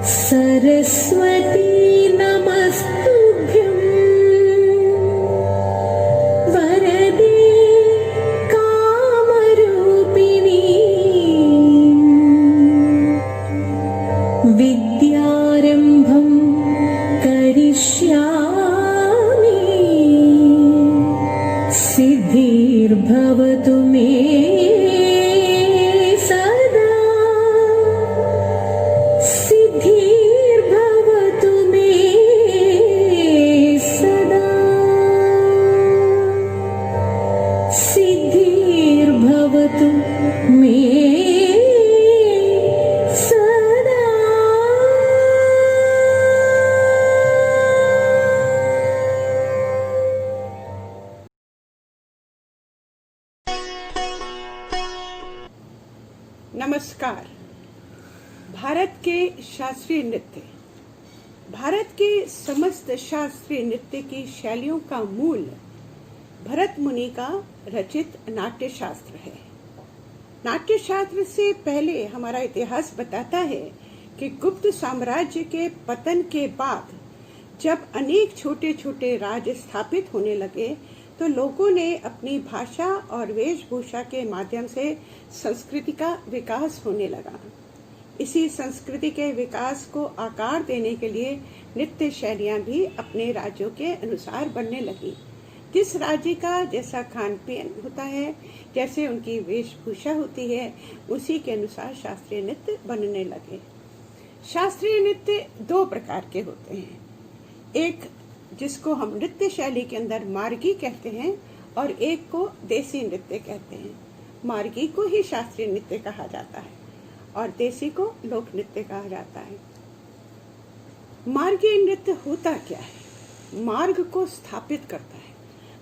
सरस्वती नमस्तुभ्यं वरदे कामरूपिणी विद्यारम्भं करिष्यामि सिद्धिर्भवतु मे सदा सिद्धिर्भवतु मे सदा सिद्धिर्भवतु मे सदा। नमस्कार। भारत के शास्त्रीय नृत्य। भारत के समस्त शास्त्रीय नृत्य की शैलियों का मूल भरत मुनि का रचित नाट्य शास्त्र है। नाट्य शास्त्र से पहले हमारा इतिहास बताता है कि गुप्त साम्राज्य के पतन के बाद जब अनेक छोटे छोटे राज्य स्थापित होने लगे तो लोगों ने अपनी भाषा और वेशभूषा के माध्यम से संस्कृति का विकास होने लगा। इसी संस्कृति के विकास को आकार देने के लिए नृत्य शैलियां भी अपने राज्यों के अनुसार बनने लगी। जिस राज्य का जैसा खान पीन होता है, जैसे उनकी वेशभूषा होती है, उसी के अनुसार शास्त्रीय नृत्य बनने लगे। शास्त्रीय नृत्य दो प्रकार के होते हैं। एक जिसको हम नृत्य शैली के अंदर मार्गी कहते हैं और एक को देसी नृत्य कहते हैं। मार्गी को ही शास्त्रीय नृत्य कहा जाता है और देसी को लोक नृत्य कहा जाता है। मार्गी नृत्य होता क्या है? मार्ग को स्थापित करता है।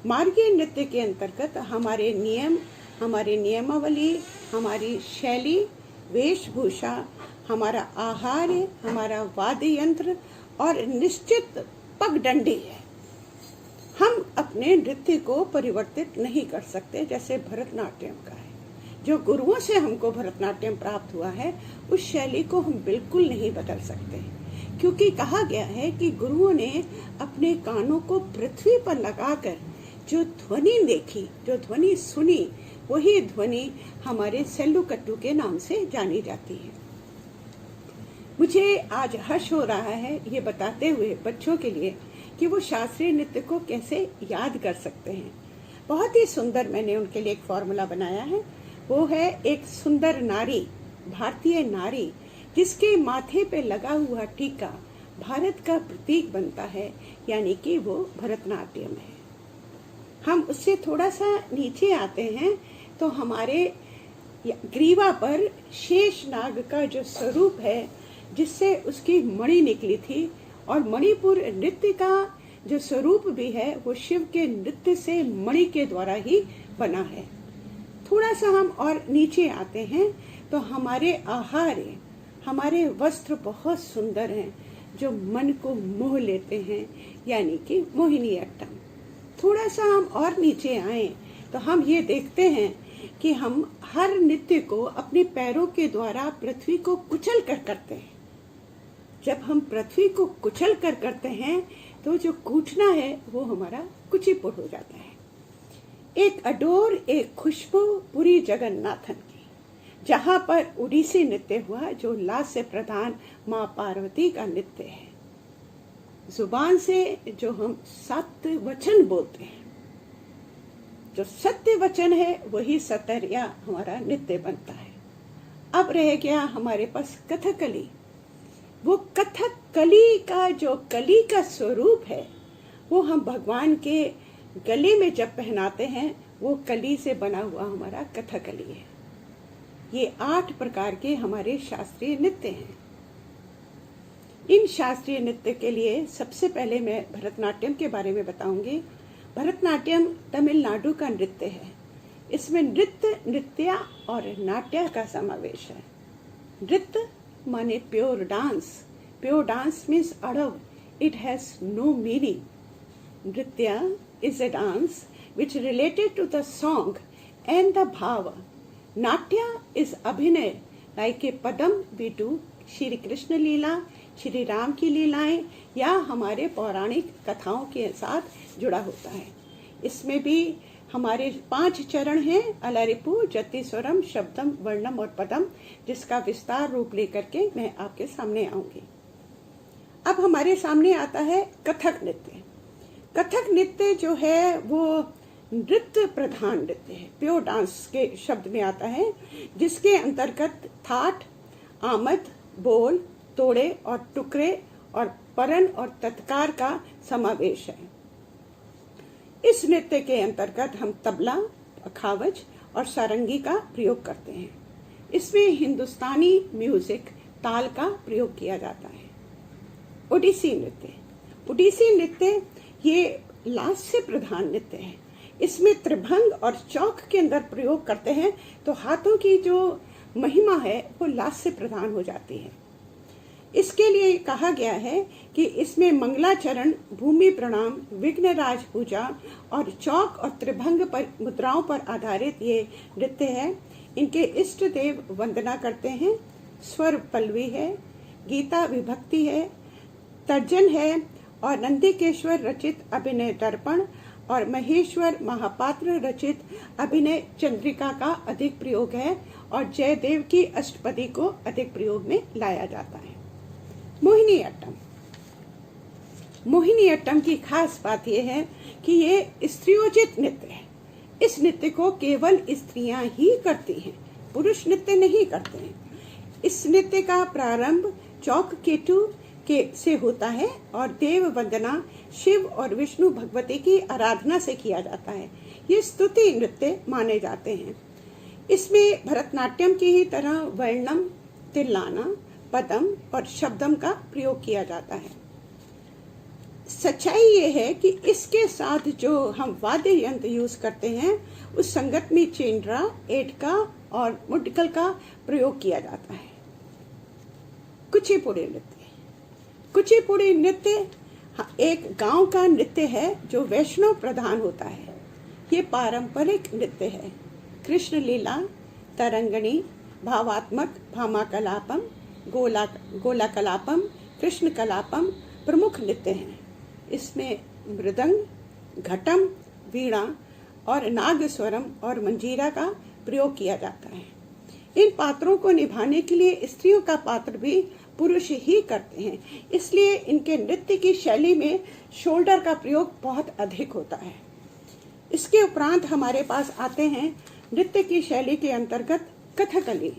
मार्गी नृत्य के अंतर्गत हमारे नियम, हमारी नियमावली, हमारी शैली, वेशभूषा, हमारा आहार, हमारा वाद्य यंत्र और निश्चित पगडंडी है। हम अपने नृत्य को परिवर्तित नहीं कर सकते जैसे भरतनाट्यम का है। जो गुरुओं से हमको भरतनाट्यम प्राप्त हुआ है, उस शैली को हम बिल्कुल नहीं बदल सकते, क्योंकि कहा गया है कि गुरुओं ने अपने कानों को पृथ्वी पर लगाकर जो ध्वनि देखी, जो ध्वनि सुनी, वही ध्वनि हमारे सेल्लुकट्टू के नाम से जानी जाती है। मुझे आज हर्ष हो रहा है ये बताते हुए बच्चों के लिए कि वो शास्त्रीय नृत्य को कैसे याद कर सकते हैं। बहुत ही सुंदर मैंने उनके लिए एक फॉर्मूला बनाया है। वो है एक सुंदर नारी, भारतीय नारी, जिसके माथे पे लगा हुआ टीका भारत का प्रतीक बनता है, यानी कि वो भरतनाट्यम है। हम उससे थोड़ा सा नीचे आते हैं तो हमारे ग्रीवा पर शेष नाग का जो स्वरूप है, जिससे उसकी मणि निकली थी, और मणिपुर नृत्य का जो स्वरूप भी है वो शिव के नृत्य से मणि के द्वारा ही बना है। थोड़ा सा हम और नीचे आते हैं तो हमारे आहार, हमारे वस्त्र बहुत सुंदर हैं जो मन को मोह लेते हैं, यानी कि मोहिनीअट्टम। थोड़ा सा हम और नीचे आए तो हम ये देखते हैं कि हम हर नृत्य को अपने पैरों के द्वारा पृथ्वी को कुचल कर करते हैं। जब हम पृथ्वी को कुचल कर करते हैं तो जो कूटना है वो हमारा कुचिपुड़ हो जाता है। एक अडोर, एक खुशबू पूरी जगन्नाथन की, जहाँ पर उड़ीसी नृत्य हुआ जो लास्य प्रधान माँ पार्वती का नृत्य है। जुबान से जो हम सत्य वचन बोलते हैं, जो सत्य वचन है वही सतरिया हमारा नृत्य बनता है। अब रह गया हमारे पास कथकली। वो कथकली का जो कली का स्वरूप है वो हम भगवान के गले में जब पहनाते हैं, वो कली से बना हुआ हमारा कथकली है। ये 8 प्रकार के हमारे शास्त्रीय नृत्य हैं। इन शास्त्रीय नृत्य के लिए सबसे पहले मैं भरतनाट्यम के बारे में बताऊंगी। भरतनाट्यम तमिलनाडु का नृत्य है। इसमें नृत्य, नृत्या और नाट्य का समावेश है। नृत्य माने pure dance. Pure dance means अड़व, इट हैज नो मीनिंग। नृत्य is a dance which related to the song and the bhava. Natya is abhinay like के पदम बिटू, श्री कृष्ण लीला, श्री राम की लीलाएं या हमारे पौराणिक कथाओं के साथ जुड़ा होता है। इसमें भी हमारे 5 चरण हैं, अलरिपु, जतिस्वरम, शब्दम, वर्णम और पदम, जिसका विस्तार रूप लेकर के मैं आपके सामने आऊंगी। अब हमारे सामने आता है कथक नृत्य। कथक नृत्य जो है वो नृत्य प्रधान नृत्य है, प्योर डांस के शब्द में आता है, जिसके अंतर्गत थाट, आमद, बोल, तोड़े और टुकड़े और परन और तत्कार का समावेश है। इस नृत्य के अंतर्गत हम तबला, अखावज और सारंगी का प्रयोग करते हैं। इसमें हिंदुस्तानी म्यूजिक ताल का प्रयोग किया जाता है। ओडिसी नृत्य, ओडिसी नृत्य ये लास्य प्रधान नृत्य है। इसमें त्रिभंग और चौक के अंदर प्रयोग करते हैं, तो हाथों की जो महिमा है वो लास्य प्रधान हो जाती है। इसके लिए कहा गया है कि इसमें मंगलाचरण, भूमि प्रणाम, विघ्नराज पूजा और चौक और त्रिभंग पर मुद्राओं पर आधारित ये नृत्य है। इनके इष्ट देव वंदना करते हैं। स्वर पल्लवी है, गीता विभक्ति है, तर्जन है और नंदिकेश्वर रचित अभिनय दर्पण और महेश्वर महापात्र रचित अभिनय चंद्रिका का अधिक प्रयोग है और जयदेव की अष्टपदी को अधिक प्रयोग में लाया जाता है। मोहिनी अट्टम, मोहिनी अट्टम की खास बात यह है कि ये स्त्रियोजित नृत्य है। इस नृत्य को केवल स्त्रियां ही करती हैं, पुरुष नृत्य नहीं करते हैं। इस नृत्य का प्रारंभ चौक केटू से होता है और देव वंदना, शिव और विष्णु भगवती की आराधना से किया जाता है। ये स्तुति नृत्य माने जाते हैं। इसमें भरतनाट्यम की ही तरह वर्णम, तिल्लाना, पदम और शब्दम का प्रयोग किया जाता है। सच्चाई ये है कि इसके साथ जो हम वाद्य यंत्र यूज करते हैं उस संगत में चेंड्रा, एटका और मुड्डकल का प्रयोग किया जाता है। कुचिपुड़ी नृत्य, कुचिपुड़ी नृत्य एक गांव का नृत्य है जो वैष्णव प्रधान होता है। ये पारंपरिक नृत्य है। कृष्ण लीला, तरंगणी, भावात्मक, भामा कलापम, गोला कलापम, कृष्ण कलापम प्रमुख नृत्य हैं। इसमें मृदंग, घटम, वीणा और नागस्वरम और मंजीरा का प्रयोग किया जाता है। इन पात्रों को निभाने के लिए स्त्रियों का पात्र भी पुरुष ही करते हैं, इसलिए इनके नृत्य की शैली में शोल्डर का प्रयोग बहुत अधिक होता है। इसके उपरांत हमारे पास आते हैं नृत्य की शैली के अंतर्गत कथकली।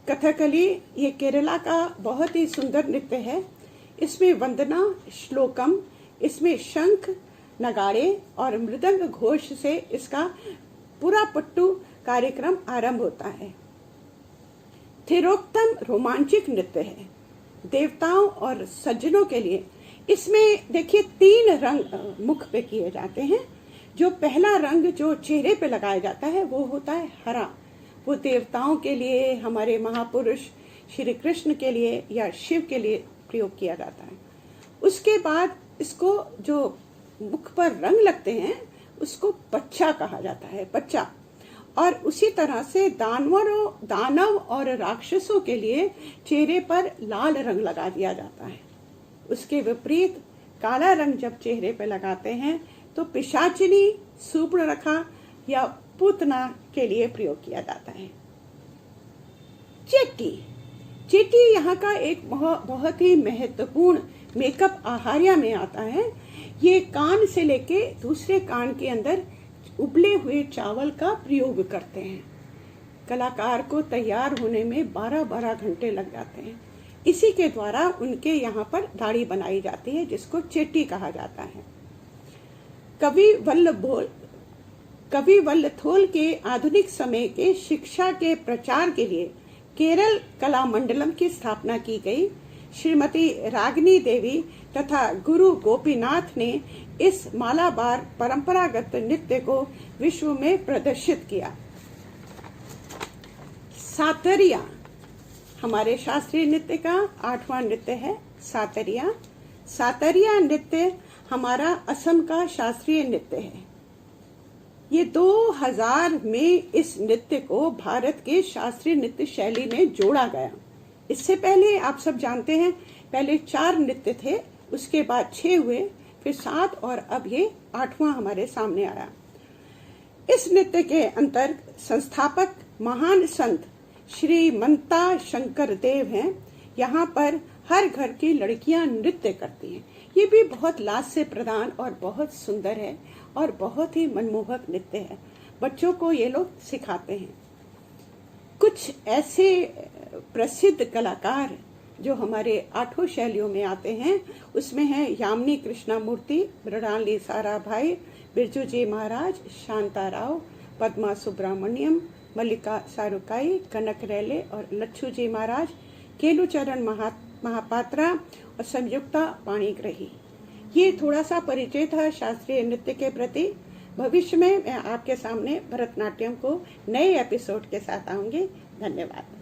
कथकली ये केरला का बहुत ही सुंदर नृत्य है। इसमें वंदना, श्लोकम, इसमें शंख, नगाड़े और मृदंग घोष से इसका पूरा पट्टू कार्यक्रम आरंभ होता है। थिरोक्तम रोमांचिक नृत्य है, देवताओं और सज्जनों के लिए। इसमें देखिए 3 रंग मुख पे किए जाते हैं। जो पहला रंग जो चेहरे पे लगाया जाता है वो होता है हरा। वो देवताओं के लिए, हमारे महापुरुष श्री कृष्ण के लिए या शिव के लिए प्रयोग किया जाता है। उसके बाद इसको जो मुख पर रंग लगते हैं उसको पच्चा कहा जाता है, पच्चा। और उसी तरह से दानव और राक्षसों के लिए चेहरे पर लाल रंग लगा दिया जाता है। उसके विपरीत काला रंग जब चेहरे पर लगाते हैं तो पिशाचिनी, सूर्पणखा या पूतना के लिए प्रयोग किया जाता है। चेट्टी, चेट्टी यहाँ का एक बहुत ही महत्वपूर्ण मेकअप आहार्य में आता है। ये कान से लेके दूसरे कान के अंदर उबले हुए चावल का प्रयोग करते हैं। कलाकार को तैयार होने में 12-12 घंटे लग जाते हैं। इसी के द्वारा उनके यहाँ पर दाढ़ी बनाई जाती है, जिसको चेट्टी कहा जाता है। कवि वल्लथोल के आधुनिक समय के शिक्षा के प्रचार के लिए केरल कला मंडलम की स्थापना की गई। श्रीमती रागिनी देवी तथा गुरु गोपीनाथ ने इस मालाबार परंपरागत नृत्य को विश्व में प्रदर्शित किया। सातरिया हमारे शास्त्रीय नृत्य का 8वां नृत्य है। सातरिया नृत्य हमारा असम का शास्त्रीय नृत्य है। ये 2000 में इस नृत्य को भारत के शास्त्रीय नृत्य शैली में जोड़ा गया। इससे पहले आप सब जानते हैं, पहले 4 नृत्य थे, उसके बाद 6 हुए, फिर 7 और अब ये 8वां हमारे सामने आया। इस नृत्य के अंतर्गत संस्थापक महान संत श्री मंता शंकर देव हैं। यहाँ पर हर घर की लड़कियां नृत्य करती हैं। ये भी बहुत लास्य प्रदान और बहुत सुंदर है और बहुत ही मनमोहक नृत्य है। बच्चों को ये लोग सिखाते हैं। कुछ ऐसे प्रसिद्ध कलाकार जो हमारे 8 शैलियों में आते हैं, उसमें है यामिनी कृष्णमूर्ति, मृणाली साराभाई, बिरजू जी महाराज, शांता राव, पद्मा सुब्रमण्यम, मल्लिका सारुकाई, कनक रेले और लच्छू जी महाराज, केलुचरण महापात्रा और संयुक्ता पाणिग्रही। ये थोड़ा सा परिचय था शास्त्रीय नृत्य के प्रति। भविष्य में मैं आपके सामने भरतनाट्यम को नए एपिसोड के साथ आऊंगी। धन्यवाद।